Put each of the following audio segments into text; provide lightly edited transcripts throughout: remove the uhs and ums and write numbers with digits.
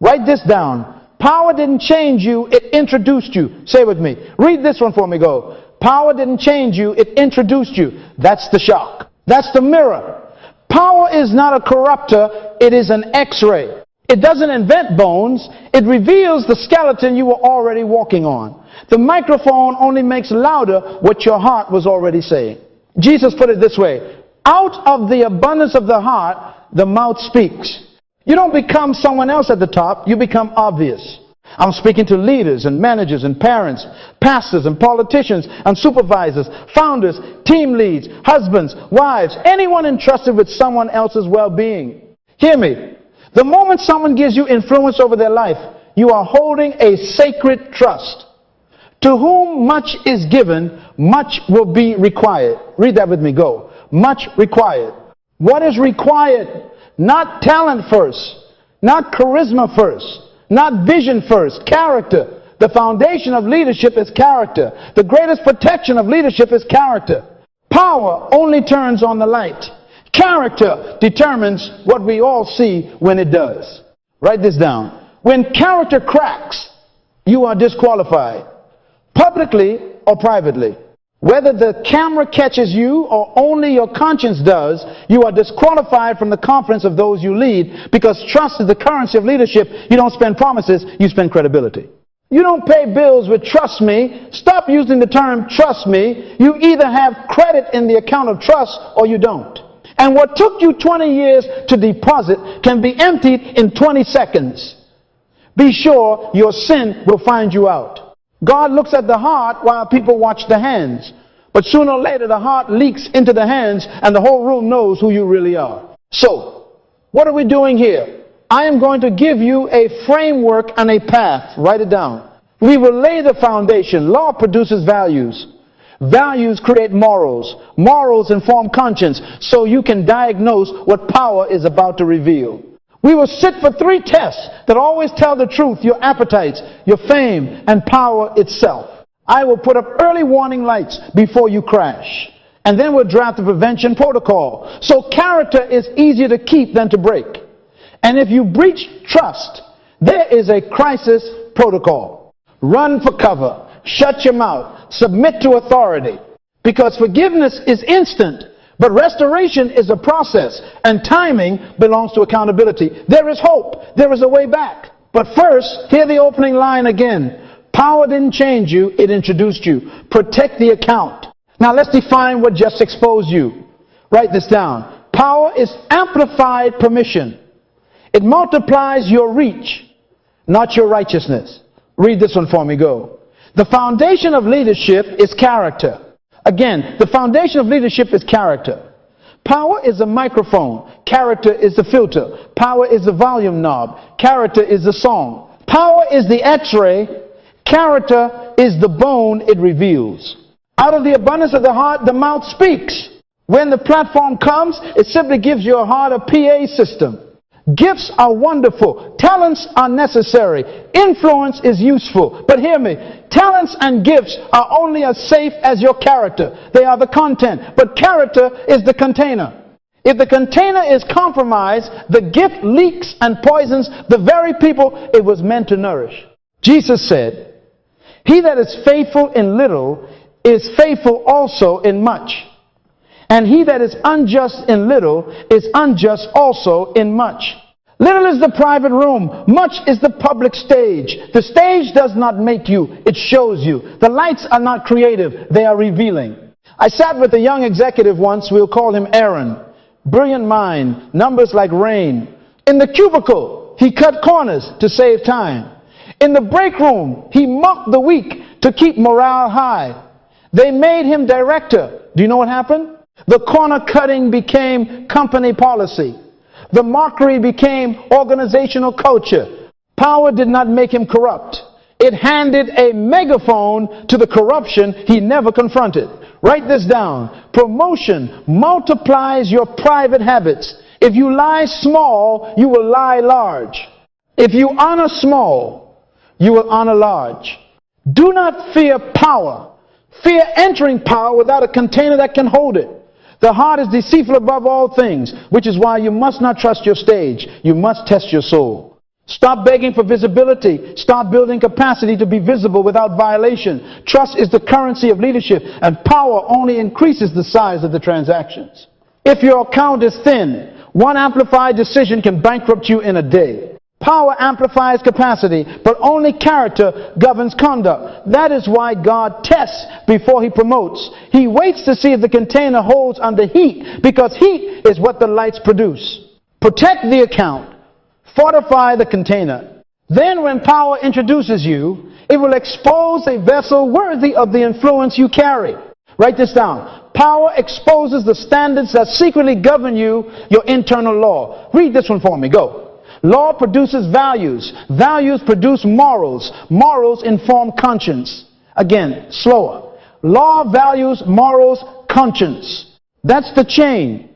Write this down. Power didn't change you, it introduced you. Say it with me. Read this one for me, go. Power didn't change you, it introduced you. That's the shock. That's the mirror. Power is not a corruptor, it is an X-ray. It doesn't invent bones, it reveals the skeleton you were already walking on. The microphone only makes louder what your heart was already saying. Jesus put it this way, out of the abundance of the heart, the mouth speaks. You don't become someone else at the top, you become obvious. I'm speaking to leaders and managers and parents, pastors and politicians and supervisors, founders, team leads, husbands, wives, anyone entrusted with someone else's well-being. Hear me. The moment someone gives you influence over their life, you are holding a sacred trust. To whom much is given, much will be required. Read that with me, go. Much required. What is required? Not talent first, not charisma first, not vision first, character. The foundation of leadership is character. The greatest protection of leadership is character. Power only turns on the light. Character determines what we all see when it does. Write this down. When character cracks, you are disqualified, publicly or privately. Whether the camera catches you or only your conscience does, you are disqualified from the confidence of those you lead, because trust is the currency of leadership. You don't spend promises, you spend credibility. You don't pay bills with trust me. Stop using the term trust me. You either have credit in the account of trust or you don't. And what took you 20 years to deposit can be emptied in 20 seconds. Be sure your sin will find you out. God looks at the heart while people watch the hands. But sooner or later the heart leaks into the hands and the whole room knows who you really are. So, what are we doing here? I am going to give you a framework and a path. Write it down. We will lay the foundation. Law produces values. Values create morals. Morals inform conscience, so you can diagnose what power is about to reveal. We will sit for 3 tests that always tell the truth: your appetites, your fame, and power itself. I will put up early warning lights before you crash. And then we'll draft a prevention protocol. So character is easier to keep than to break. And if you breach trust, there is a crisis protocol. Run for cover. Shut your mouth. Submit to authority. Because forgiveness is instant, but restoration is a process, and timing belongs to accountability. There is hope. There is a way back. But first, hear the opening line again. Power didn't change you, it introduced you. Protect the account. Now let's define what just exposed you. Write this down. Power is amplified permission. It multiplies your reach, not your righteousness. Read this one for me, go. The foundation of leadership is character. Again, the foundation of leadership is character. Power is a microphone. Character is the filter. Power is the volume knob. Character is the song. Power is the X-ray. Character is the bone it reveals. Out of the abundance of the heart, the mouth speaks. When the platform comes, it simply gives your heart a PA system. Gifts are wonderful. Talents are necessary. Influence is useful. But hear me, talents and gifts are only as safe as your character. They are the content, but character is the container. If the container is compromised, the gift leaks and poisons the very people it was meant to nourish. Jesus said, "He that is faithful in little is faithful also in much. And he that is unjust in little is unjust also in much." Little is the private room. Much is the public stage. The stage does not make you, it shows you. The lights are not creative, they are revealing. I sat with a young executive once, we'll call him Aaron. Brilliant mind, numbers like rain. In the cubicle, he cut corners to save time. In the break room, he mocked the weak to keep morale high. They made him director. Do you know what happened? The corner cutting became company policy. The mockery became organizational culture. Power did not make him corrupt. It handed a megaphone to the corruption he never confronted. Write this down. Promotion multiplies your private habits. If you lie small, you will lie large. If you honor small, you will honor large. Do not fear power. Fear entering power without a container that can hold it. The heart is deceitful above all things, which is why you must not trust your stage. You must test your soul. Stop begging for visibility. Start building capacity to be visible without violation. Trust is the currency of leadership, and power only increases the size of the transactions. If your account is thin, one amplified decision can bankrupt you in a day. Power amplifies capacity, but only character governs conduct. That is why God tests before He promotes. He waits to see if the container holds under heat, because heat is what the lights produce. Protect the account. Fortify the container. Then when power introduces you, it will expose a vessel worthy of the influence you carry. Write this down. Power exposes the standards that secretly govern you, your internal law. Read this one for me. Go. Law produces values. Values produce morals. Morals inform conscience. Again, slower. Law, values, morals, conscience. That's the chain.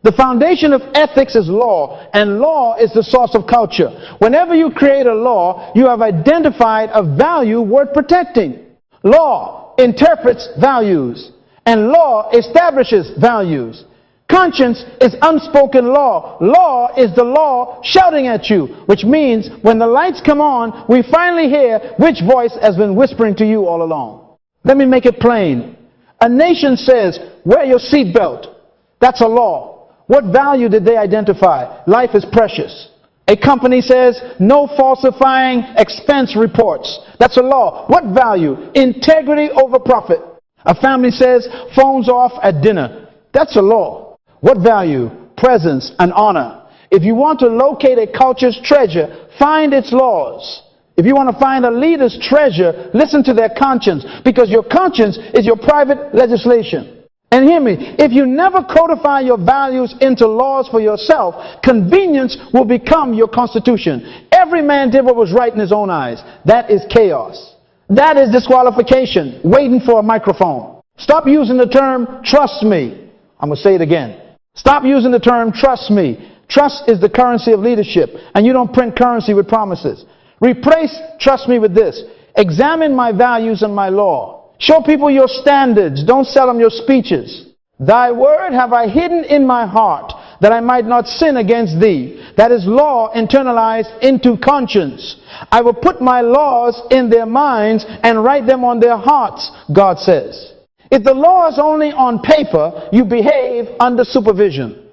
The foundation of ethics is law, and law is the source of culture. Whenever you create a law, you have identified a value worth protecting. Law interprets values, and law establishes values. Conscience is unspoken law. Law is the law shouting at you, which means when the lights come on, we finally hear which voice has been whispering to you all along. Let me make it plain. A nation says, wear your seatbelt. That's a law. What value did they identify? Life is precious. A company says, no falsifying expense reports. That's a law. What value? Integrity over profit. A family says, phones off at dinner. That's a law. What value? Presence and honor. If you want to locate a culture's treasure, find its laws. If you want to find a leader's treasure, listen to their conscience, because your conscience is your private legislation. And hear me, if you never codify your values into laws for yourself, convenience will become your constitution. Every man did what was right in his own eyes. That is chaos. That is disqualification, waiting for a microphone. Stop using the term, trust me. I'm going to say it again. Stop using the term, trust me. Trust is the currency of leadership, and you don't print currency with promises. Replace trust me with this. Examine my values and my law. Show people your standards. Don't sell them your speeches. Thy word have I hidden in my heart, that I might not sin against thee. That is law internalized into conscience. I will put my laws in their minds and write them on their hearts, God says. If the law is only on paper, you behave under supervision.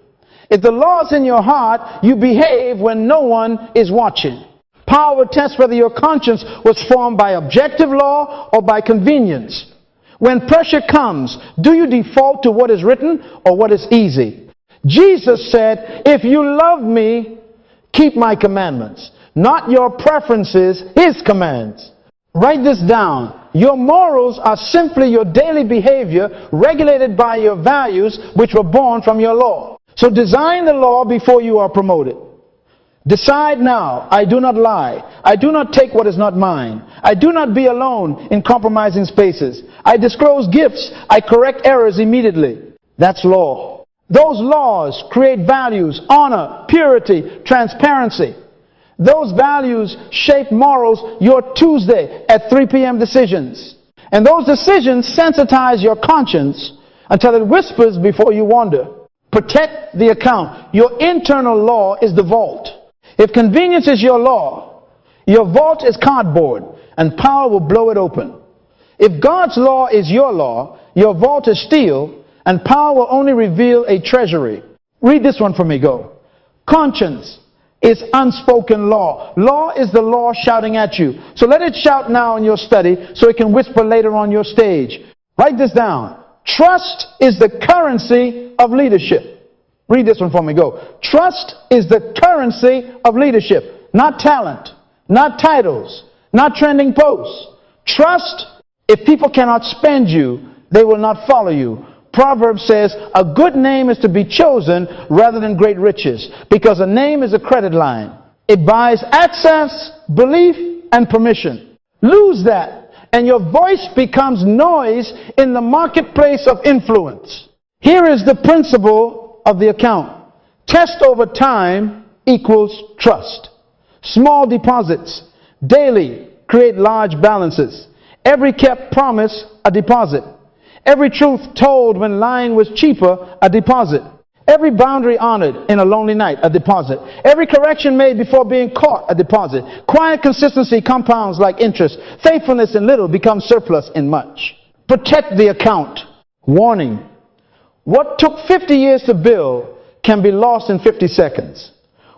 If the law is in your heart, you behave when no one is watching. Power tests whether your conscience was formed by objective law or by convenience. When pressure comes, do you default to what is written or what is easy? Jesus said, if you love me, keep my commandments. Not your preferences, His commands. Write this down. Your morals are simply your daily behavior regulated by your values, which were born from your law. So design the law before you are promoted. Decide now, I do not lie. I do not take what is not mine. I do not be alone in compromising spaces. I disclose gifts. I correct errors immediately. That's law. Those laws create values, honor, purity, transparency. Those values shape morals, your Tuesday at 3 p.m. decisions. And those decisions sensitize your conscience until it whispers before you wander. Protect the account. Your internal law is the vault. If convenience is your law, your vault is cardboard, and power will blow it open. If God's law is your law, your vault is steel, and power will only reveal a treasury. Read this one for me, go. Conscience is unspoken law. Law is the law shouting at you. So let it shout now in your study so it can whisper later on your stage. Write this down. Trust is the currency of leadership. Read this one for me, go. Trust is the currency of leadership, not talent, not titles, not trending posts. Trust, if people cannot spend you, they will not follow you. Proverbs says, a good name is to be chosen rather than great riches, because a name is a credit line. It buys access, belief, and permission. Lose that, and your voice becomes noise in the marketplace of influence. Here is the principle of the account. Test over time equals trust. Small deposits daily create large balances. Every kept promise, a deposit. Every truth told when lying was cheaper, a deposit. Every boundary honored in a lonely night, a deposit. Every correction made before being caught, a deposit. Quiet consistency compounds like interest. Faithfulness in little becomes surplus in much. Protect the account. Warning. What took 50 years to build can be lost in 50 seconds.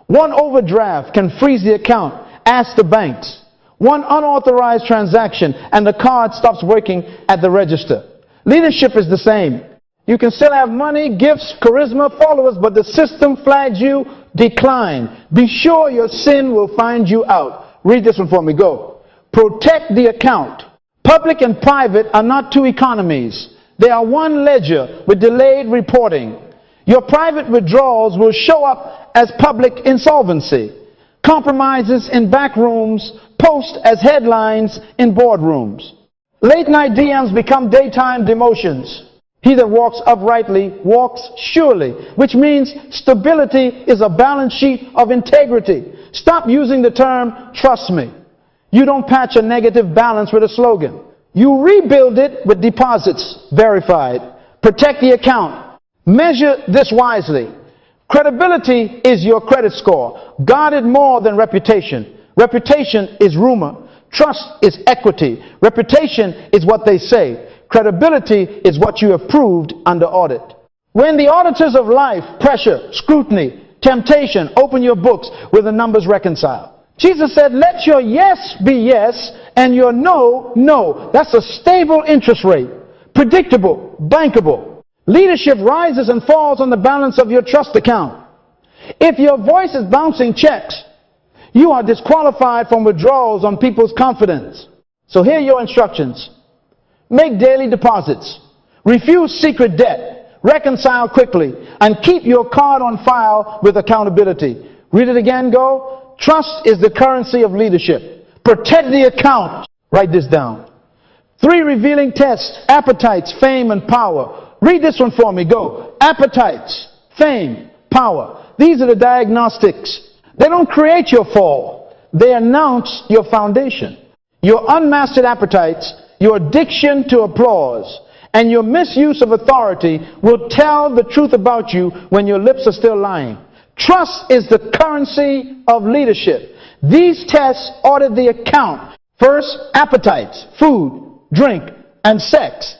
One overdraft can freeze the account. Ask the banks. One unauthorized transaction and the card stops working at the register. Leadership is the same. You can still have money, gifts, charisma, followers, but the system flags you decline. Be sure your sin will find you out. Read this one for me. Go. Protect the account. Public and private are not two economies. They are one ledger with delayed reporting. Your private withdrawals will show up as public insolvency. Compromises in back rooms post as headlines in boardrooms. Late night DMs become daytime demotions. He that walks uprightly walks surely, which means stability is a balance sheet of integrity. Stop using the term, trust me. You don't patch a negative balance with a slogan. You rebuild it with deposits verified. Protect the account. Measure this wisely. Credibility is your credit score. Guard it more than reputation. Reputation is rumor. Trust is equity. Reputation is what they say. Credibility is what you have proved under audit. When the auditors of life, pressure, scrutiny, temptation, open your books, will the numbers reconcile? Jesus said, let your yes be yes and your no, no. That's a stable interest rate. Predictable, bankable. Leadership rises and falls on the balance of your trust account. If your voice is bouncing checks, you are disqualified from withdrawals on people's confidence. So here are your instructions. Make daily deposits. Refuse secret debt. Reconcile quickly. And keep your card on file with accountability. Read it again, go. Trust is the currency of leadership. Protect the account. Write this down. 3 revealing tests. Appetites, fame, and power. Read this one for me, go. Appetites, fame, power. These are the diagnostics. They don't create your fall. They announce your foundation. Your unmastered appetites, your addiction to applause, and your misuse of authority will tell the truth about you when your lips are still lying. Trust is the currency of leadership. These tests audit the account. First, appetites, food, drink, and sex.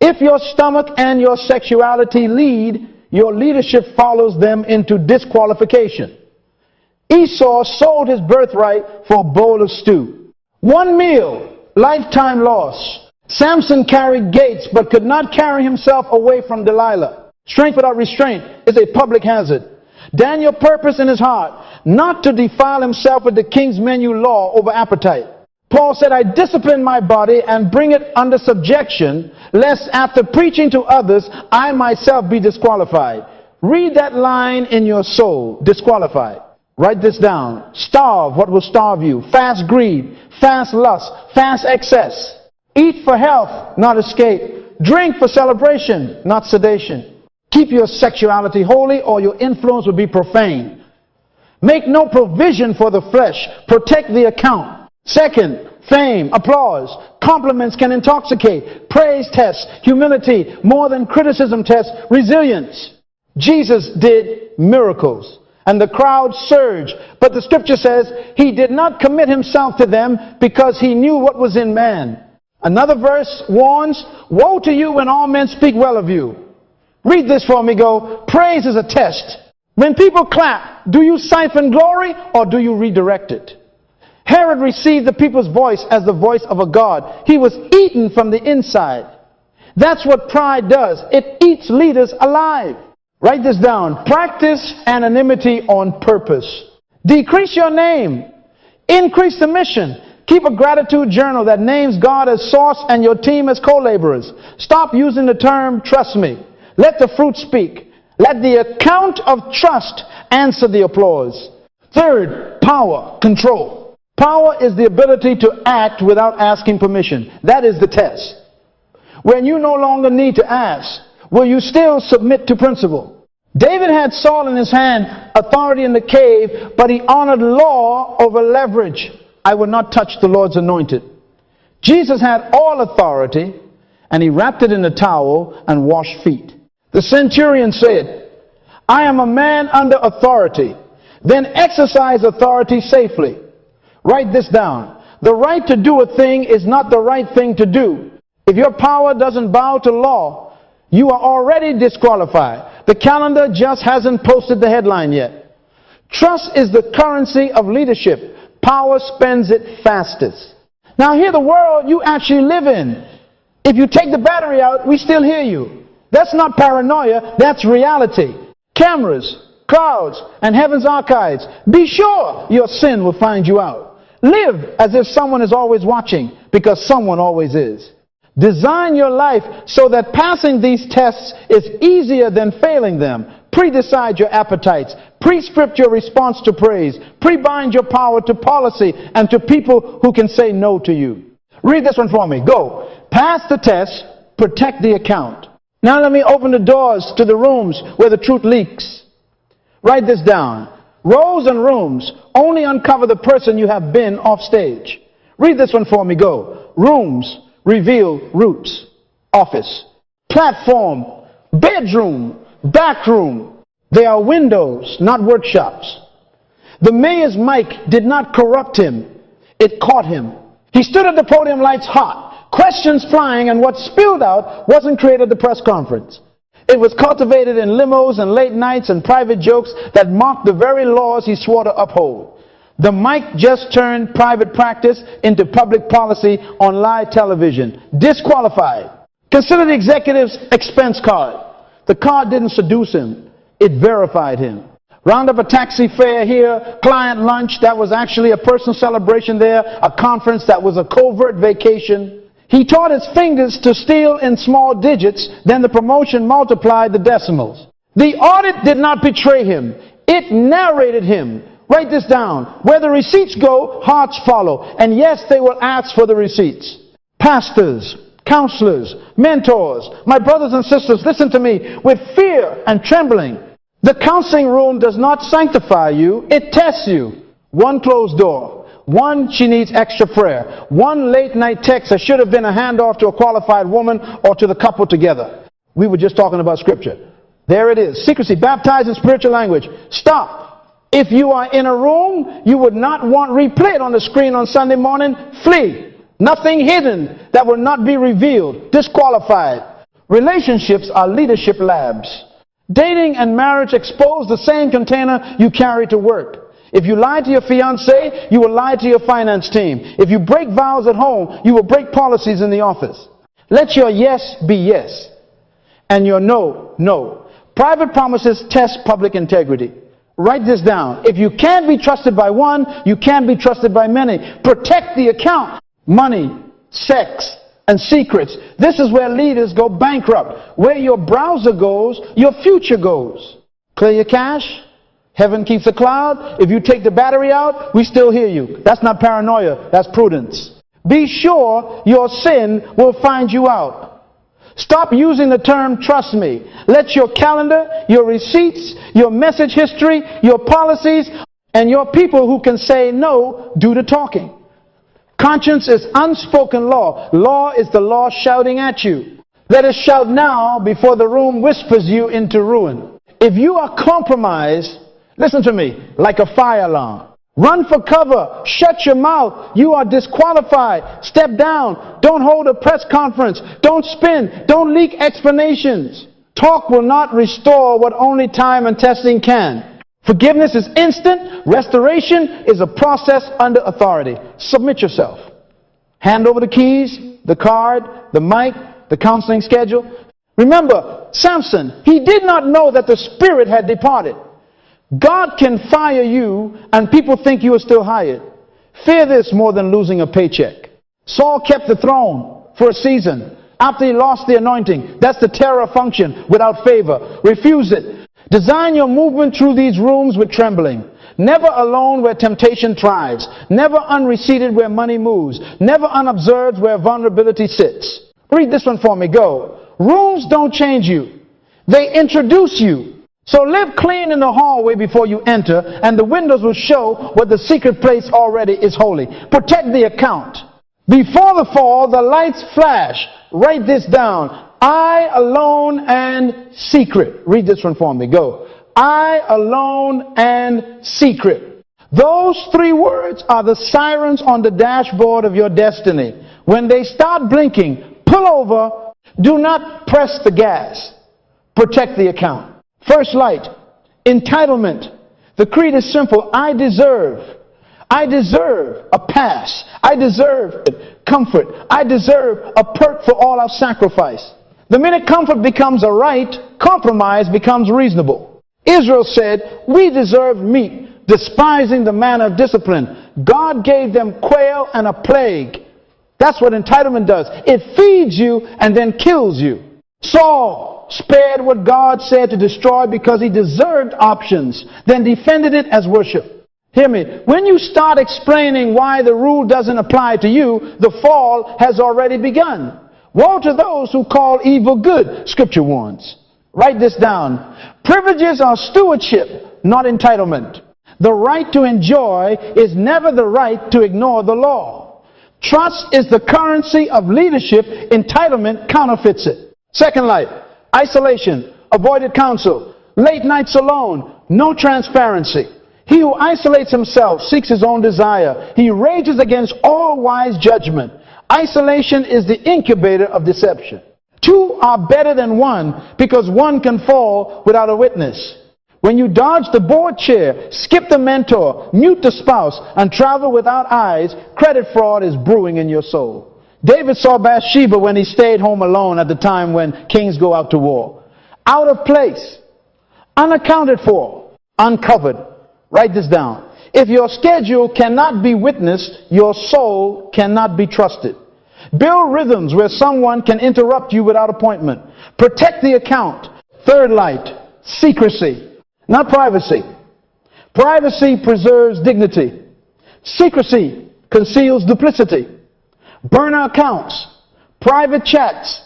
If your stomach and your sexuality lead, your leadership follows them into disqualification. Esau sold his birthright for a bowl of stew. 1 meal, lifetime loss. Samson carried gates but could not carry himself away from Delilah. Strength without restraint is a public hazard. Daniel purposed in his heart not to defile himself with the king's menu law over appetite. Paul said, I discipline my body and bring it under subjection, lest after preaching to others, I myself be disqualified. Read that line in your soul, disqualified. Write this down. Starve what will starve you. Fast greed, fast lust, fast excess. Eat for health, not escape. Drink for celebration, not sedation. Keep your sexuality holy or your influence will be profane. Make no provision for the flesh. Protect the account. Second, fame, applause. Compliments can intoxicate. Praise tests, humility, more than criticism tests, resilience. Jesus did miracles, and the crowd surged. But the scripture says he did not commit himself to them because he knew what was in man. Another verse warns, woe to you when all men speak well of you. Read this for me, go. Praise is a test. When people clap, do you siphon glory or do you redirect it? Herod received the people's voice as the voice of a god. He was eaten from the inside. That's what pride does. It eats leaders alive. Write this down. Practice anonymity on purpose. Decrease your name. Increase the mission. Keep a gratitude journal that names God as source and your team as co-laborers. Stop using the term trust me. Let the fruit speak. Let the account of trust answer the applause. Third, power, control. Power is the ability to act without asking permission. That is the test. When you no longer need to ask, will you still submit to principle? David had Saul in his hand, authority in the cave, but he honored law over leverage. I will not touch the Lord's anointed. Jesus had all authority, and he wrapped it in a towel and washed feet. The centurion said, I am a man under authority. Then exercise authority safely. Write this down. The right to do a thing is not the right thing to do. If your power doesn't bow to law, you are already disqualified. The calendar just hasn't posted the headline yet. Trust is the currency of leadership. Power spends it fastest. Now hear the world you actually live in. If you take the battery out, we still hear you. That's not paranoia, that's reality. Cameras, clouds, and heaven's archives. Be sure your sin will find you out. Live as if someone is always watching, because someone always is. Design your life so that passing these tests is easier than failing them. Pre-decide your appetites. Pre-script your response to praise. Pre-bind your power to policy and to people who can say no to you. Read this one for me. Go. Pass the test. Protect the account. Now let me open the doors to the rooms where the truth leaks. Write this down. Rows and rooms only uncover the person you have been off stage. Read this one for me. Go. Rooms reveal roots. Office. Platform. Bedroom. Back room. They are windows, not workshops. The mayor's mic did not corrupt him. It caught him. He stood at the podium, lights hot, questions flying, and what spilled out wasn't created at the press conference. It was cultivated in limos and late nights and private jokes that mocked the very laws he swore to uphold. The mic just turned private practice into public policy on live television. Disqualified. Consider the executive's expense card. The card didn't seduce him. It verified him. Round up a taxi fare here, client lunch that was actually a personal celebration there, a conference that was a covert vacation. He taught his fingers to steal in small digits, then the promotion multiplied the decimals. The audit did not betray him. It narrated him. Write this down. Where the receipts go, hearts follow. And yes, they will ask for the receipts. Pastors, counselors, mentors, my brothers and sisters, listen to me with fear and trembling. The counseling room does not sanctify you, it tests you. One closed door. One, she needs extra prayer. One late night text that should have been a handoff to a qualified woman or to the couple together. We were just talking about scripture. There it is. Secrecy, baptized in spiritual language. Stop. If you are in a room you would not want replayed on the screen on Sunday morning, flee. Nothing hidden that will not be revealed. Disqualified. Relationships are leadership labs. Dating and marriage expose the same container you carry to work. If you lie to your fiancé, you will lie to your finance team. If you break vows at home, you will break policies in the office. Let your yes be yes, and your no, no. Private promises test public integrity. Write this down. If you can't be trusted by one, you can't be trusted by many. Protect the account. Money, sex, and secrets. This is where leaders go bankrupt. Where your browser goes, your future goes. Clear your cache. Heaven keeps a cloud. If you take the battery out, we still hear you. That's not paranoia. That's prudence. Be sure your sin will find you out. Stop using the term trust me. Let your calendar, your receipts, your message history, your policies, and your people who can say no do the talking. Conscience is unspoken law. Law is the law shouting at you. Let us shout now before the room whispers you into ruin. If you are compromised, listen to me, like a fire alarm. Run for cover. Shut your mouth. You are disqualified. Step down. Don't hold a press conference. Don't spin. Don't leak explanations. Talk will not restore what only time and testing can. Forgiveness is instant. Restoration is a process under authority. Submit yourself. Hand over the keys, the card, the mic, the counseling schedule. Remember, Samson, he did not know that the spirit had departed. God can fire you and people think you are still hired. Fear this more than losing a paycheck. Saul kept the throne for a season after he lost the anointing. That's the terror function without favor. Refuse it. Design your movement through these rooms with trembling. Never alone where temptation thrives. Never unreceded where money moves. Never unobserved where vulnerability sits. Read this one for me. Go. Rooms don't change you. They introduce you. So live clean in the hallway before you enter, and the windows will show what the secret place already is holy. Protect the account. Before the fall, the lights flash. Write this down. I alone and secret. Read this one for me. Go. I alone and secret. Those three words are the sirens on the dashboard of your destiny. When they start blinking, pull over. Do not press the gas. Protect the account. First light, entitlement. The creed is simple. I deserve a pass. I deserve comfort. I deserve a perk for all our sacrifice. The minute comfort becomes a right, compromise becomes reasonable. Israel said, we deserve meat, despising the manna of discipline. God gave them quail and a plague. That's what entitlement does. It feeds you and then kills you. Saul spared what God said to destroy because he deserved options, then defended it as worship. Hear me. When you start explaining why the rule doesn't apply to you, the fall has already begun. Woe to those who call evil good, Scripture warns. Write this down. Privileges are stewardship, not entitlement. The right to enjoy is never the right to ignore the law. Trust is the currency of leadership. Entitlement counterfeits it. Second light, isolation, avoided counsel, late nights alone, no transparency. He who isolates himself seeks his own desire. He rages against all wise judgment. Isolation is the incubator of deception. Two are better than one because one can fall without a witness. When you dodge the board chair, skip the mentor, mute the spouse, and travel without eyes, credit fraud is brewing in your soul. David saw Bathsheba when he stayed home alone at the time when kings go out to war. Out of place, unaccounted for, uncovered. Write this down. If your schedule cannot be witnessed, your soul cannot be trusted. Build rhythms where someone can interrupt you without appointment. Protect the account. Third light, secrecy. Not privacy. Privacy preserves dignity. Secrecy conceals duplicity. Burner accounts, private chats,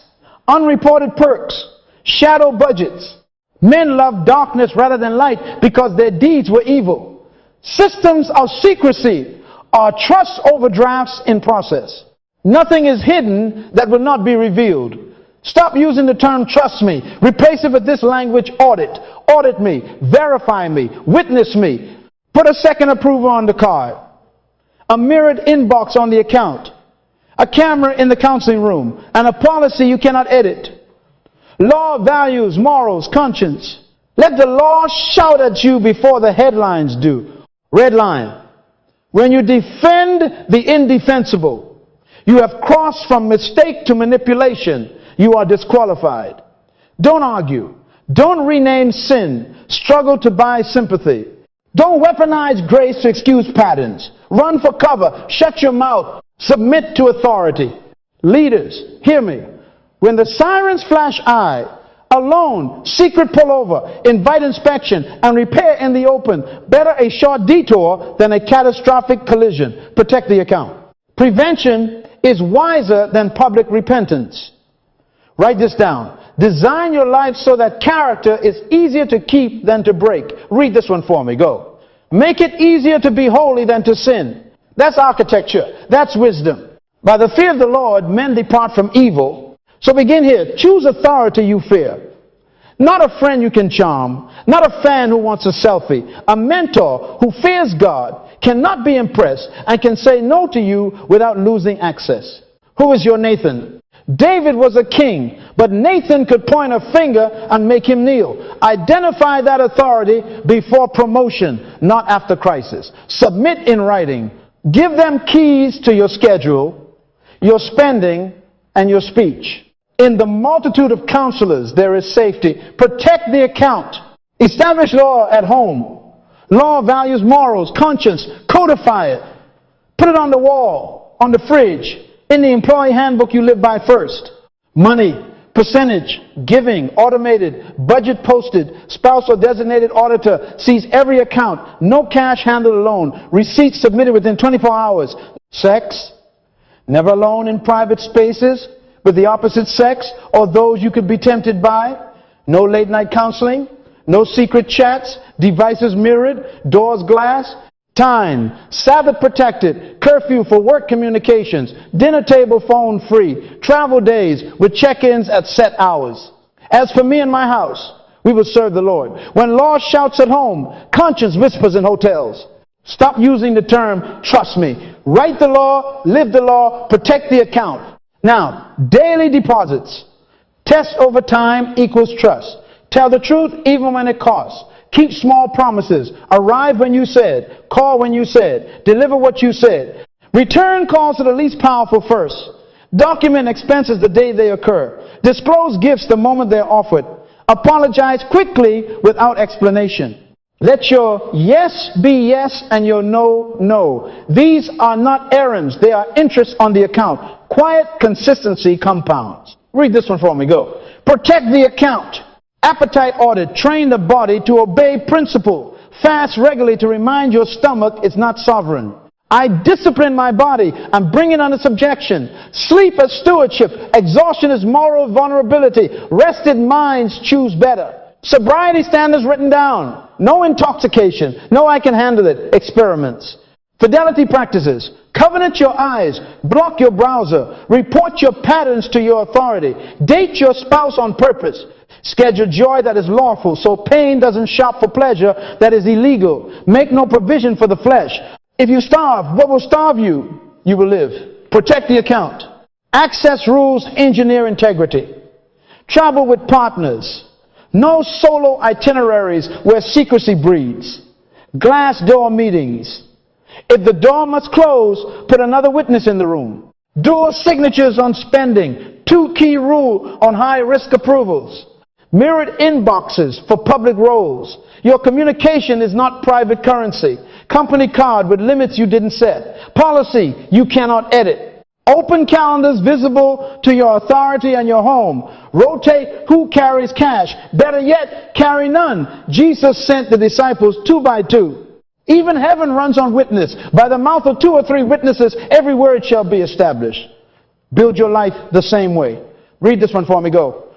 unreported perks, shadow budgets. Men love darkness rather than light because their deeds were evil. Systems of secrecy are trust overdrafts in process. Nothing is hidden that will not be revealed. Stop using the term trust me. Replace it with this language, audit. Audit me, verify me, witness me. Put a second approval on the card. A mirrored inbox on the account. A camera in the counseling room. And a policy you cannot edit. Law, values, morals, conscience. Let the law shout at you before the headlines do. Red line. When you defend the indefensible, you have crossed from mistake to manipulation. You are disqualified. Don't argue. Don't rename sin. Struggle to buy sympathy. Don't weaponize grace to excuse patterns. Run for cover. Shut your mouth. Submit to authority. Leaders, hear me. When the sirens flash alone, secret pullover, invite inspection, and repair in the open. Better a short detour than a catastrophic collision. Protect the account. Prevention is wiser than public repentance. Write this down. Design your life so that character is easier to keep than to break. Read this one for me. Go. Make it easier to be holy than to sin. That's architecture. That's wisdom. By the fear of the Lord, men depart from evil. So begin here. Choose authority you fear. Not a friend you can charm. Not a fan who wants a selfie. A mentor who fears God, cannot be impressed, and can say no to you without losing access. Who is your Nathan? David was a king, but Nathan could point a finger and make him kneel. Identify that authority before promotion, not after crisis. Submit in writing. Give them keys to your schedule, your spending, and your speech. In the multitude of counselors, there is safety. Protect the account. Establish law at home. Law, values, morals, conscience. Codify it. Put it on the wall, on the fridge, in the employee handbook you live by first. Money, percentage, giving, automated, budget posted, spouse or designated auditor sees every account. No cash handled alone. Receipts submitted within 24 hours. Sex, never alone in private spaces with the opposite sex or those you could be tempted by. No late night counseling. No secret chats. Devices mirrored. Doors glass. Time, Sabbath protected, curfew for work communications, dinner table phone free, travel days with check-ins at set hours. As for me and my house, we will serve the Lord. When law shouts at home, conscience whispers in hotels. Stop using the term, trust me. Write the law, live the law, protect the account. Now, daily deposits. Test over time equals trust. Tell the truth even when it costs. Keep small promises. Arrive when you said. Call when you said. Deliver what you said. Return calls to the least powerful first. Document expenses the day they occur. Disclose gifts the moment they're offered. Apologize quickly without explanation. Let your yes be yes and your no, no. These are not errands. They are interest on the account. Quiet consistency compounds. Read this one for me. Go. Protect the account. Appetite audit. Train the body to obey principle. Fast regularly to remind your stomach it's not sovereign. I discipline my body and bring it under subjection. Sleep as stewardship. Exhaustion is moral vulnerability. Rested minds choose better. Sobriety standards written down. No intoxication. No I can handle it. Experiments. Fidelity practices. Covenant your eyes. Block your browser. Report your patterns to your authority. Date your spouse on purpose. Schedule joy that is lawful so pain doesn't shop for pleasure that is illegal. Make no provision for the flesh. If you starve, what will starve you? You will live. Protect the account. Access rules engineer integrity. Travel with partners. No solo itineraries where secrecy breeds. Glass door meetings. If the door must close, put another witness in the room. Dual signatures on spending. 2-key rule on high-risk approvals. Mirrored inboxes for public roles. Your communication is not private currency. Company card with limits you didn't set. Policy you cannot edit. Open calendars visible to your authority and your home. Rotate who carries cash. Better yet, carry none. Jesus sent the disciples 2 by 2. Even heaven runs on witness. By the mouth of 2 or 3 witnesses, every word shall be established. Build your life the same way. Read this one for me. Go.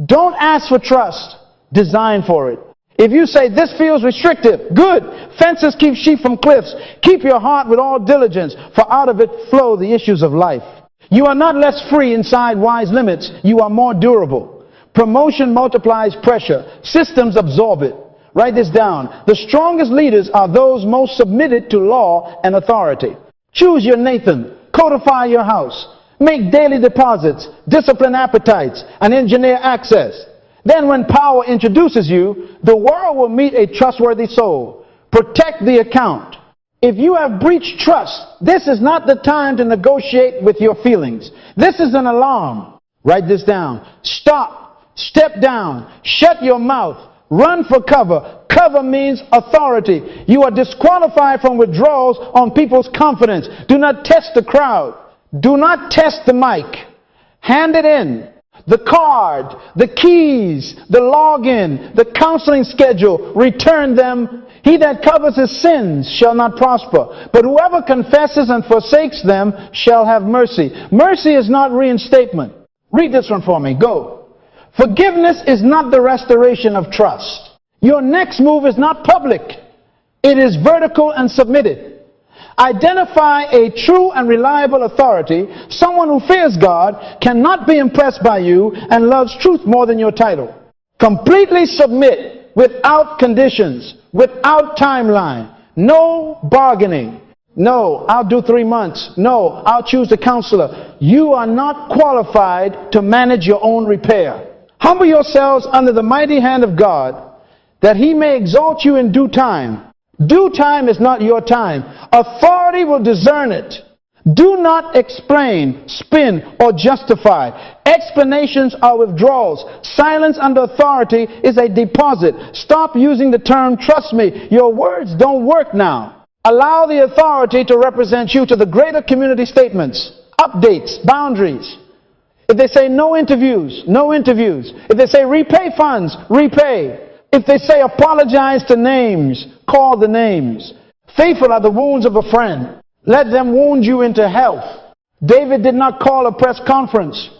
Don't ask for trust. Design for it. If you say this feels restrictive, good. Fences keep sheep from cliffs. Keep your heart with all diligence, for out of it flow the issues of life. You are not less free inside wise limits. You are more durable. Promotion multiplies pressure. Systems absorb it. Write this down. The strongest leaders are those most submitted to law and authority. Choose your Nathan. Codify your house. Make daily deposits. Discipline appetites. And engineer access. Then when power introduces you, the world will meet a trustworthy soul. Protect the account. If you have breached trust, this is not the time to negotiate with your feelings. This is an alarm. Write this down. Stop. Step down. Shut your mouth. Run for cover. Cover means authority. You are disqualified from withdrawals on people's confidence. Do not test the crowd. Do not test the mic. Hand it in. The card, the keys, the login, the counseling schedule, return them. He that covers his sins shall not prosper, but whoever confesses and forsakes them shall have mercy. Mercy is not reinstatement. Read this one for me. Go. Forgiveness is not the restoration of trust. Your next move is not public. It is vertical and submitted. Identify a true and reliable authority. Someone who fears God, cannot be impressed by you, and loves truth more than your title. Completely submit without conditions, without timeline. No bargaining. No, I'll do 3 months. No, I'll choose a counselor. You are not qualified to manage your own repair. Humble yourselves under the mighty hand of God, that he may exalt you in due time. Due time is not your time. Authority will discern it. Do not explain, spin, or justify. Explanations are withdrawals. Silence under authority is a deposit. Stop using the term, trust me. Your words don't work now. Allow the authority to represent you to the greater community statements, updates, boundaries. If they say no interviews, no interviews. If they say repay funds, repay. If they say apologize to names, call the names. Faithful are the wounds of a friend. Let them wound you into health. David did not call a press conference.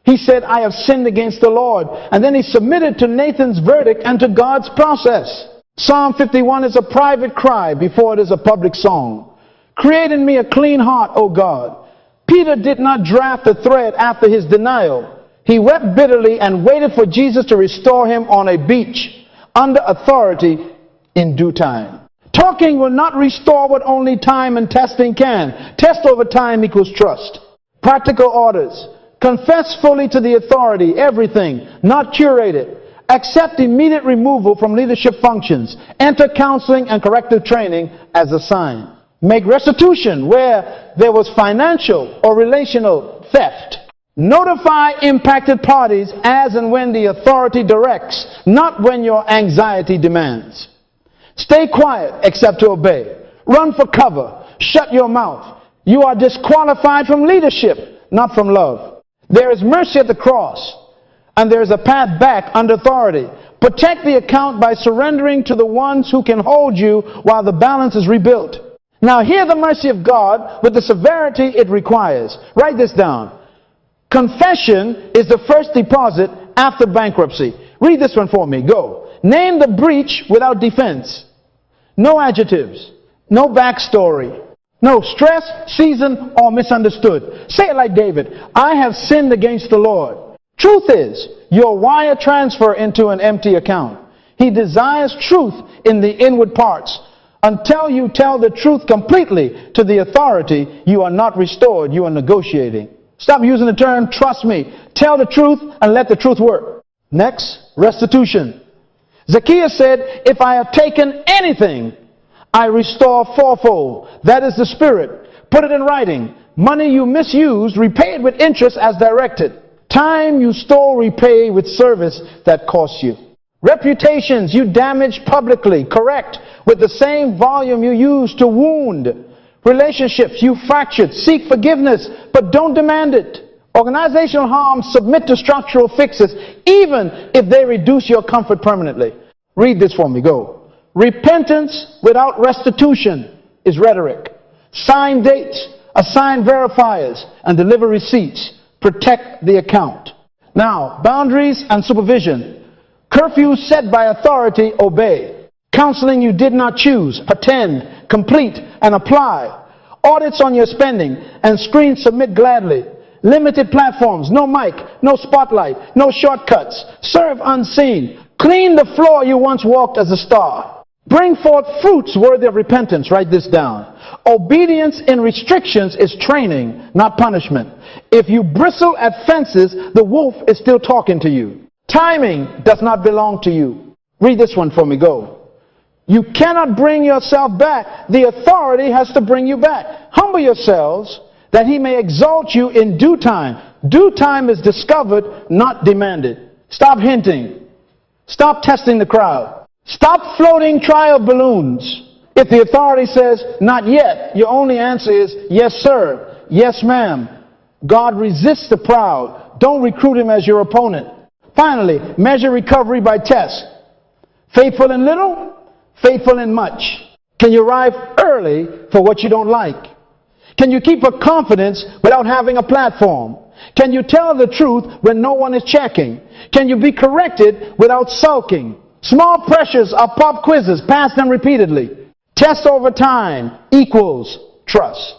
He said, I have sinned against the Lord. And then he submitted to Nathan's verdict and to God's process. Psalm 51 is a private cry before it is a public song. Create in me a clean heart, O God. Peter did not draft the thread after his denial. He wept bitterly and waited for Jesus to restore him on a beach under authority in due time. Talking will not restore what only time and testing can. Test over time equals trust. Practical orders. Confess fully to the authority, everything, not curate it. Accept immediate removal from leadership functions. Enter counseling and corrective training as a sign. Make restitution where there was financial or relational theft. Notify impacted parties as and when the authority directs, not when your anxiety demands. Stay quiet except to obey. Run for cover. Shut your mouth. You are disqualified from leadership, not from love. There is mercy at the cross, and there is a path back under authority. Protect the account by surrendering to the ones who can hold you while the balance is rebuilt. Now hear the mercy of God with the severity it requires. Write this down. Confession is the first deposit after bankruptcy. Read this one for me. Go. Name the breach without defense. No adjectives. No backstory. No stress, season, or misunderstood. Say it like David. I have sinned against the Lord. Truth is, your wire transfer into an empty account. He desires truth in the inward parts. Until you tell the truth completely to the authority, you are not restored. You are negotiating. Stop using the term, trust me. Tell the truth and let the truth work. Next, restitution. Zacchaeus said, if I have taken anything, I restore fourfold. That is the Spirit. Put it in writing. Money you misused, repay it with interest as directed. Time you stole, repay with service that costs you. Reputations you damaged publicly, correct with the same volume you used to wound. Relationships you fractured, seek forgiveness, but don't demand it. Organizational harm, submit to structural fixes, even if they reduce your comfort permanently. Read this for me, go. Repentance without restitution is rhetoric. Sign dates, assign verifiers, and deliver receipts. Protect the account. Now, boundaries and supervision. Curfews set by authority, obey. Counseling you did not choose, attend, complete, and apply. Audits on your spending and screens submit gladly. Limited platforms, no mic, no spotlight, no shortcuts. Serve unseen. Clean the floor you once walked as a star. Bring forth fruits worthy of repentance. Write this down. Obedience in restrictions is training, not punishment. If you bristle at fences, the wolf is still talking to you. Timing does not belong to you. Read this one for me, go. You cannot bring yourself back. The authority has to bring you back. Humble yourselves that he may exalt you in due time. Due time is discovered, not demanded. Stop hinting. Stop testing the crowd. Stop floating trial balloons. If the authority says, not yet, your only answer is, yes, sir, yes, ma'am. God resists the proud. Don't recruit him as your opponent. Finally, measure recovery by test. Faithful in little, faithful in much. Can you arrive early for what you don't like? Can you keep a confidence without having a platform? Can you tell the truth when no one is checking? Can you be corrected without sulking? Small pressures are pop quizzes, pass them repeatedly. Test over time equals trust.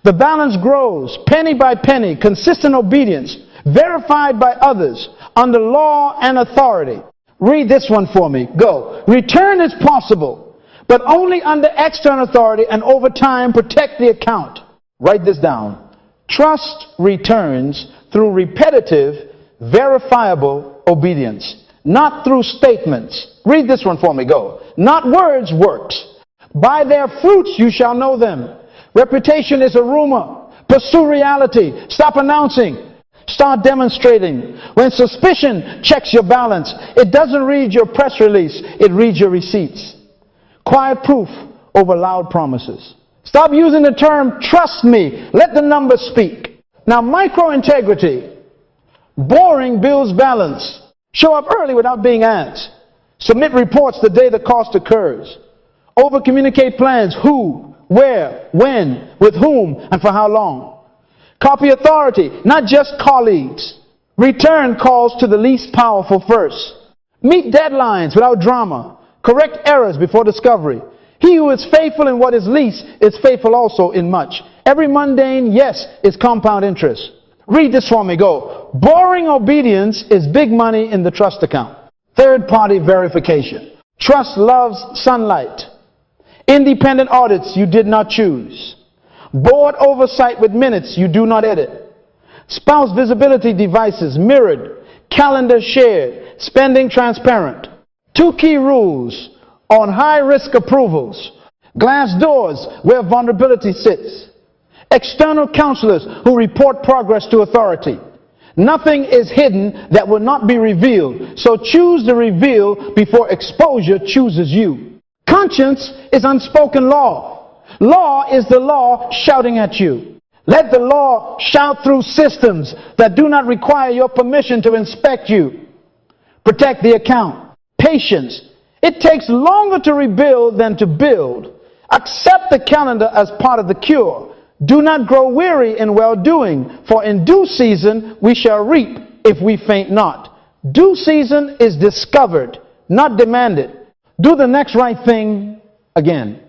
The balance grows penny by penny, consistent obedience, verified by others, under law and authority. Read this one for me. Go. Return is possible, but only under external authority, and over time protect the account. Write this down. Trust returns through repetitive, verifiable obedience, not through statements. Read this one for me. Go. Not words, works. By their fruits you shall know them. Reputation is a rumor. Pursue reality. Stop announcing. Start demonstrating. When suspicion checks your balance, it doesn't read your press release, it reads your receipts. Quiet proof over loud promises. Stop using the term trust me. Let the numbers speak. Now, micro integrity. Boring builds balance. Show up early without being asked. Submit reports the day the cost occurs. Over communicate plans. Who, where, when, with whom, and for how long. Copy authority, not just colleagues. Return calls to the least powerful first. Meet deadlines without drama. Correct errors before discovery. He who is faithful in what is least is faithful also in much. Every mundane yes is compound interest. Read this for me. Go. Boring obedience is big money in the trust account. Third-party verification. Trust loves sunlight. Independent audits you did not choose. Board oversight with minutes you do not edit. Spouse visibility devices mirrored. Calendar shared. Spending transparent. 2 key rules on high-risk approvals. Glass doors where vulnerability sits. External counselors who report progress to authority. Nothing is hidden that will not be revealed. So choose the reveal before exposure chooses you. Conscience is unspoken law. Law is the law shouting at you. Let the law shout through systems that do not require your permission to inspect you. Protect the account. Patience. It takes longer to rebuild than to build. Accept the calendar as part of the cure. Do not grow weary in well-doing, for in due season we shall reap if we faint not. Due season is discovered, not demanded. Do the next right thing again.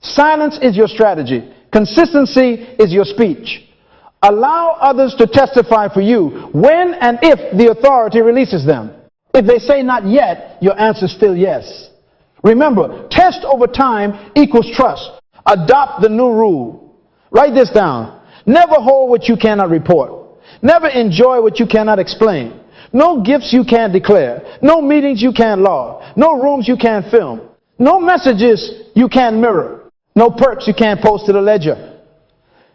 Silence is your strategy. Consistency is your speech. Allow others to testify for you when and if the authority releases them. If they say not yet, your answer is still yes. Remember, test over time equals trust. Adopt the new rule. Write this down. Never hold what you cannot report. Never enjoy what you cannot explain. No gifts you can't declare. No meetings you can't log. No rooms you can't film. No messages you can't mirror. No perks you can't post to the ledger.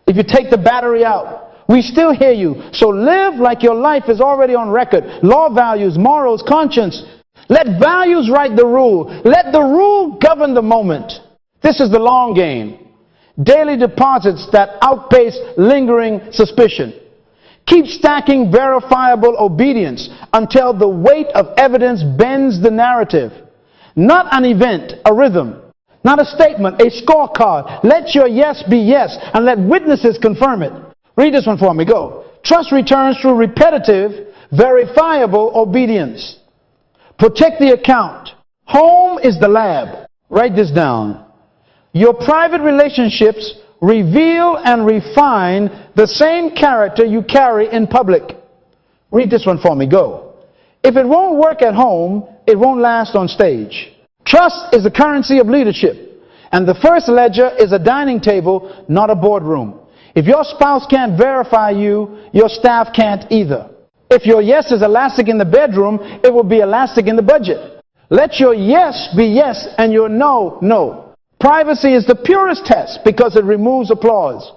If you take the battery out, we still hear you. So live like your life is already on record. Law, values, morals, conscience. Let values write the rule. Let the rule govern the moment. This is the long game. Daily deposits that outpace lingering suspicion. Keep stacking verifiable obedience until the weight of evidence bends the narrative. Not an event, a rhythm. Not a statement, a scorecard. Let your yes be yes and let witnesses confirm it. Read this one for me. Go. Trust returns through repetitive, verifiable obedience. Protect the account. Home is the lab. Write this down. Your private relationships reveal and refine the same character you carry in public. Read this one for me. Go. If it won't work at home, it won't last on stage. Trust is the currency of leadership, and the first ledger is a dining table, not a boardroom. If your spouse can't verify you, your staff can't either. If your yes is elastic in the bedroom, it will be elastic in the budget. Let your yes be yes and your no, no. Privacy is the purest test because it removes applause.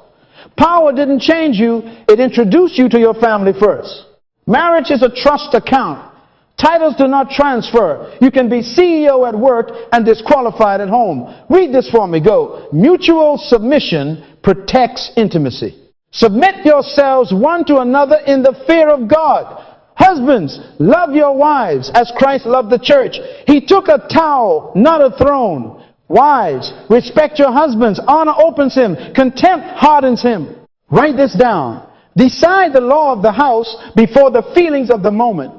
Power didn't change you, it introduced you to your family first. Marriage is a trust account. Titles do not transfer. You can be CEO at work and disqualified at home. Read this for me. Go. Mutual submission protects intimacy. Submit yourselves one to another in the fear of God. Husbands, love your wives as Christ loved the church. He took a towel, not a throne. Wives, respect your husbands. Honor opens him. Contempt hardens him. Write this down. Decide the law of the house before the feelings of the moment.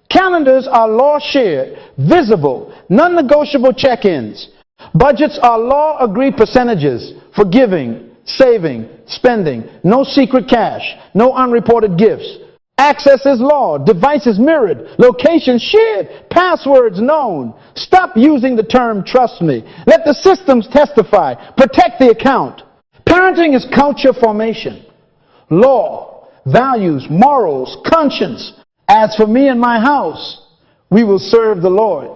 Calendars are law shared, visible, non-negotiable check-ins. Budgets are law agreed percentages for giving, saving, spending. No secret cash, no unreported gifts. Access is law, devices mirrored, location shared, passwords known. Stop using the term trust me. Let the systems testify. Protect the account. Parenting is culture formation. Law, values, morals, conscience. As for me and my house, we will serve the Lord.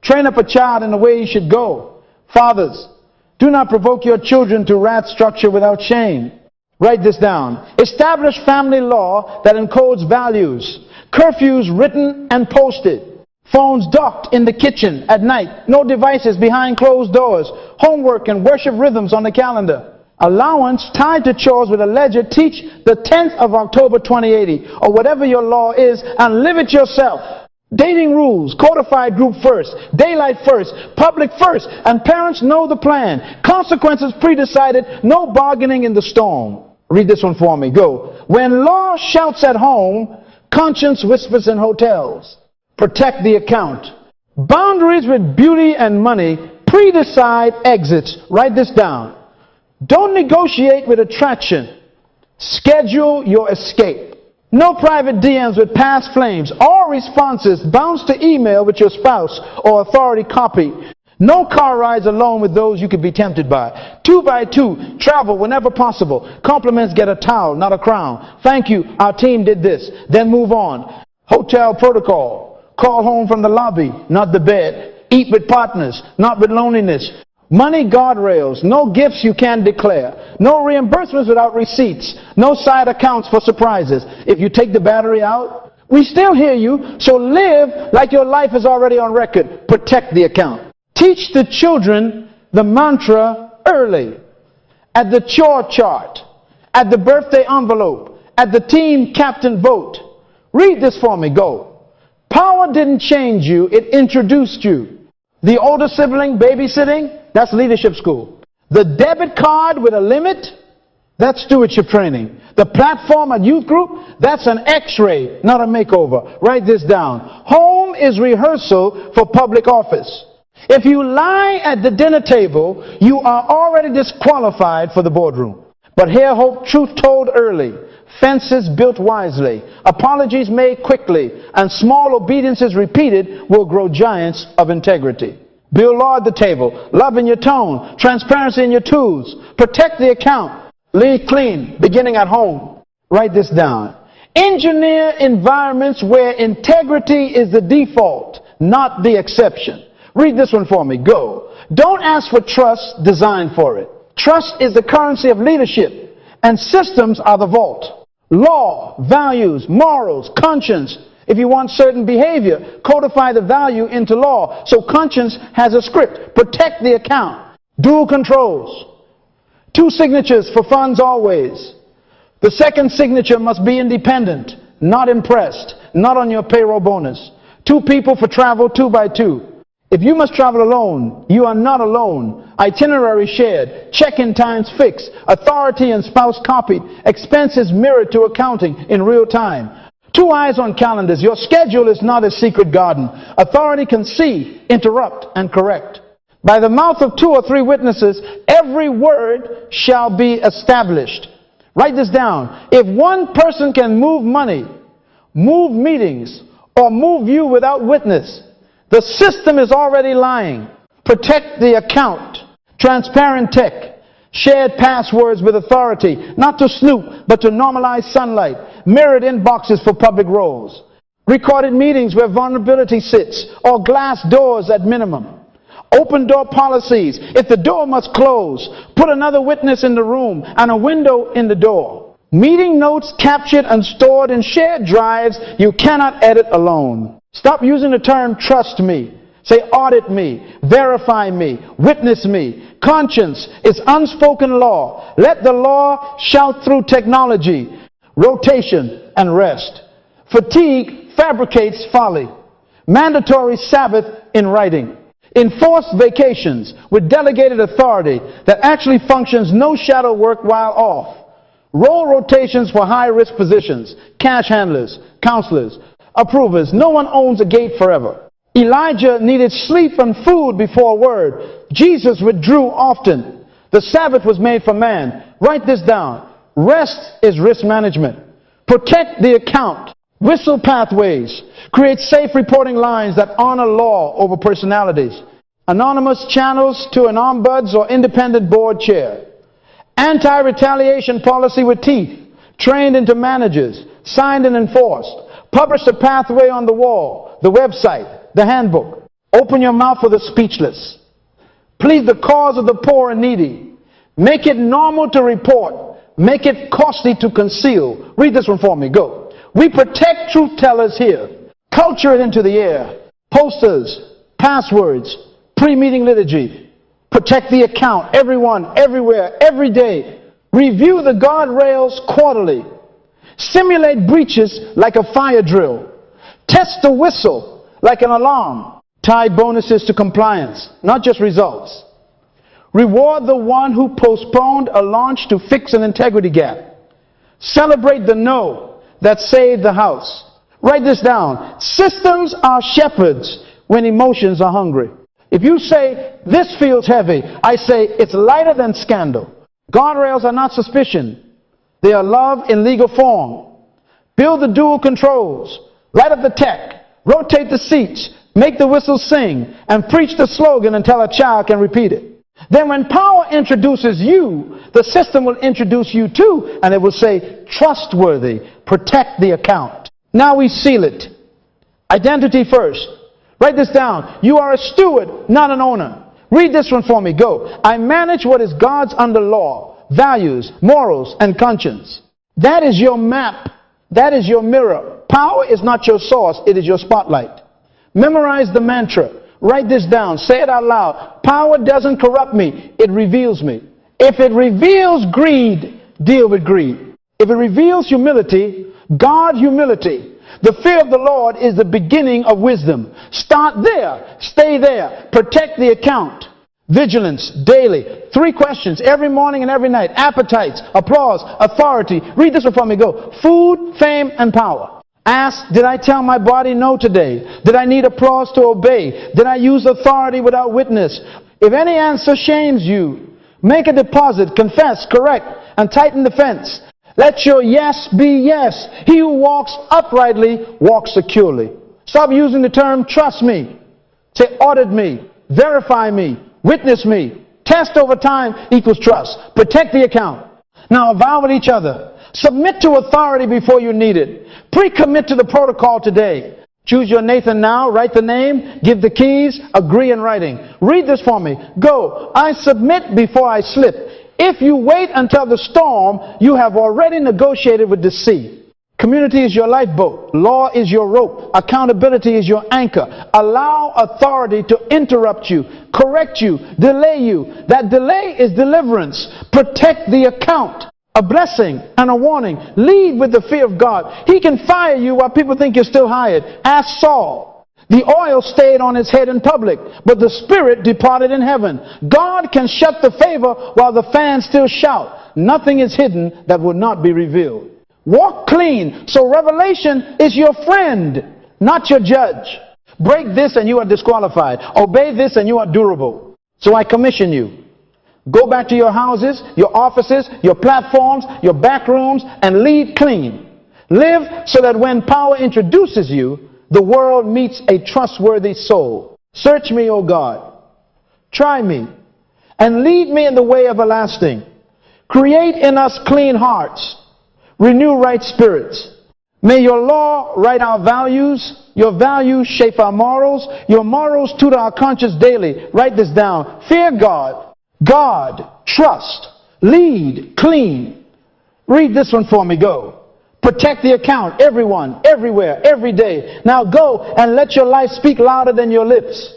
Train up a child in the way he should go. Fathers, do not provoke your children to wrath structure without shame. Write this down. Establish family law that encodes values. Curfews written and posted. Phones docked in the kitchen at night. No devices behind closed doors. Homework and worship rhythms on the calendar. Allowance tied to chores with a ledger. Teach the 10th of October 2080 or whatever your law is and live it yourself. Dating rules, codified group first, daylight first, public first, and parents know the plan. Consequences pre-decided, no bargaining in the storm. Read this one for me. Go. When law shouts at home, conscience whispers in hotels. Protect the account. Boundaries with beauty and money pre-decide exits. Write this down. Don't negotiate with attraction. Schedule your escape. No private DMs with past flames. All responses bounce to email with your spouse or authority copy. No car rides alone with those you could be tempted by. 2 by 2, travel whenever possible. Compliments get a towel, not a crown. Thank you, our team did this. Then move on. Hotel protocol. Call home from the lobby, not the bed. Eat with partners, not with loneliness. Money guardrails. No gifts you can't declare. No reimbursements without receipts. No side accounts for surprises. If you take the battery out, we still hear you, so live like your life is already on record. Protect the account. Teach the children the mantra early. At the chore chart. At the birthday envelope. At the team captain vote. Read this for me. Go. Power didn't change you. It introduced you. The older sibling babysitting, that's leadership school. The debit card with a limit, that's stewardship training. The platform at youth group, that's an x-ray, not a makeover. Write this down. Home is rehearsal for public office. If you lie at the dinner table, you are already disqualified for the boardroom. But hear hope, truth told early. Fences built wisely. Apologies made quickly. And small obediences repeated will grow giants of integrity. Build law at the table. Love in your tone. Transparency in your tools. Protect the account. Lead clean, beginning at home. Write this down. Engineer environments where integrity is the default, not the exception. Read this one for me. Go. Don't ask for trust, design for it. Trust is the currency of leadership, and systems are the vault. Law, values, morals, conscience. If you want certain behavior, codify the value into law so conscience has a script. Protect the account. Dual controls. 2 signatures for funds always. The second signature must be independent, not impressed, not on your payroll bonus. 2 people for travel 2 by 2. If you must travel alone, you are not alone. Itinerary shared, check-in times fixed, authority and spouse copied, expenses mirrored to accounting in real time. 2 eyes on calendars. Your schedule is not a secret garden. Authority can see, interrupt, and correct. By the mouth of 2 or 3 witnesses, every word shall be established. Write this down. If one person can move money, move meetings, or move you without witness, the system is already lying. Protect the account. Transparent tech. Shared passwords with authority. Not to snoop, but to normalize sunlight. Mirrored inboxes for public roles. Recorded meetings where vulnerability sits. Or glass doors at minimum. Open door policies. If the door must close, put another witness in the room and a window in the door. Meeting notes captured and stored in shared drives you cannot edit alone. Stop using the term trust me. Say audit me, verify me, witness me. Conscience is unspoken law. Let the law shout through technology, rotation and rest. Fatigue fabricates folly. Mandatory Sabbath in writing. Enforced vacations with delegated authority that actually functions no shadow work while off. Role rotations for high-risk positions, cash handlers, counselors, approvers. No one owns a gate forever. Elijah needed sleep and food before a word. Jesus withdrew often. The Sabbath was made for man. Write this down. Rest is risk management. Protect the account. Whistle pathways. Create safe reporting lines that honor law over personalities. Anonymous channels to an ombuds or independent board chair. Anti-retaliation policy with teeth. Trained into managers. Signed and enforced. Publish the pathway on the wall, the website, the handbook. Open your mouth for the speechless. Plead the cause of the poor and needy. Make it normal to report. Make it costly to conceal. Read this one for me. Go. We protect truth tellers here. Culture it into the air. Posters, passwords, pre-meeting liturgy. Protect the account. Everyone, everywhere, every day. Review the guardrails quarterly. Simulate breaches like a fire drill. Test the whistle like an alarm. Tie bonuses to compliance, not just results. Reward the one who postponed a launch to fix an integrity gap. Celebrate the no that saved the house. Write this down. Systems are shepherds when emotions are hungry. If you say, this feels heavy, I say, it's lighter than scandal. Guardrails are not suspicion. They are love in legal form. build the dual controls, light up the tech, rotate the seats, make the whistle sing, and preach the slogan until a child can repeat it. Then when power introduces you, the system will introduce you too, and it will say, trustworthy, protect the account. Now we seal it. Identity first. Write this down. You are a steward, not an owner. Read this one for me. Go. I manage what is God's under law, values, morals, and conscience. That is your map. That is your mirror. Power is not your source. It is your spotlight. Memorize the mantra. Write this down. Say it out loud. Power doesn't corrupt me. It reveals me. If it reveals greed, deal with greed. If it reveals humility, guard humility. The fear of the Lord is the beginning of wisdom. Start there. Stay there. Protect the account. Vigilance daily. 3 questions every morning and every night. Appetites, applause, authority. Read this one for me. Go. Food, fame, and power. Ask, did I tell my body no today? Did I need applause to obey? Did I use authority without witness? If any answer shames you, make a deposit, confess, correct, and tighten the fence. Let your yes be yes. He who walks uprightly walks securely. Stop using the term trust me. Say audit me, verify me, witness me. Test over time equals trust. Protect the account. Now vow with each other. Submit to authority before you need it. Pre-commit to the protocol today. Choose your Nathan now. Write the name. Give the keys. Agree in writing. Read this for me. Go. I submit before I slip. If you wait until the storm, you have already negotiated with the sea. Community is your lifeboat. Law is your rope. Accountability is your anchor. Allow authority to interrupt you, correct you, delay you. That delay is deliverance. Protect the account. A blessing and a warning. Lead with the fear of God. He can fire you while people think you're still hired. Ask Saul. The oil stayed on his head in public, but the spirit departed in heaven. God can shut the favor while the fans still shout. Nothing is hidden that will not be revealed. Walk clean. So revelation is your friend, not your judge. Break this and you are disqualified. Obey this and you are durable. So I commission you. Go back to your houses, your offices, your platforms, your back rooms, and lead clean. Live so that when power introduces you, the world meets a trustworthy soul. Search me, O God. Try me, and lead me in the way everlasting. Create in us clean hearts. Renew right spirits. May your law write our values, your values shape our morals, your morals tutor our conscience daily. Write this down. Fear God. God, trust, lead, clean. Read this one for me. Go. Protect the account. Everyone, everywhere, every day. Now go and let your life speak louder than your lips.